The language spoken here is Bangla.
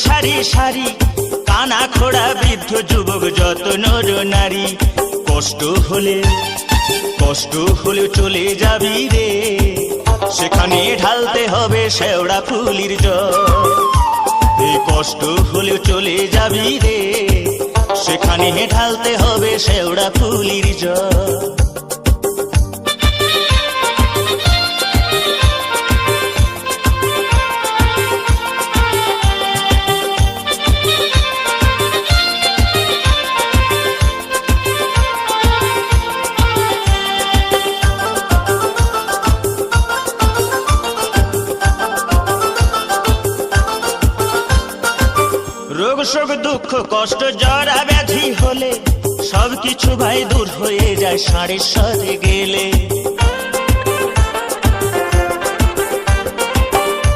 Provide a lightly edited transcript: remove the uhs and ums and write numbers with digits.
সারি সারি, কানা খোড়া বৃদ্ধ যুবক যত নর নারী। কষ্ট হলে চলে যাবি রে, সেখানে ঢালতে হবে শেওড়া ফুলির জল। এই কষ্ট হলে চলে যাবি রে, সেখানে ঢালতে হবে শেওড়া ফুলির জল। রোগ শোক দুঃখ কষ্ট জরা ব্যাধি হলে সবকিছু ভাই দূর হয়ে যায় সাড়ে সাথে গেলে।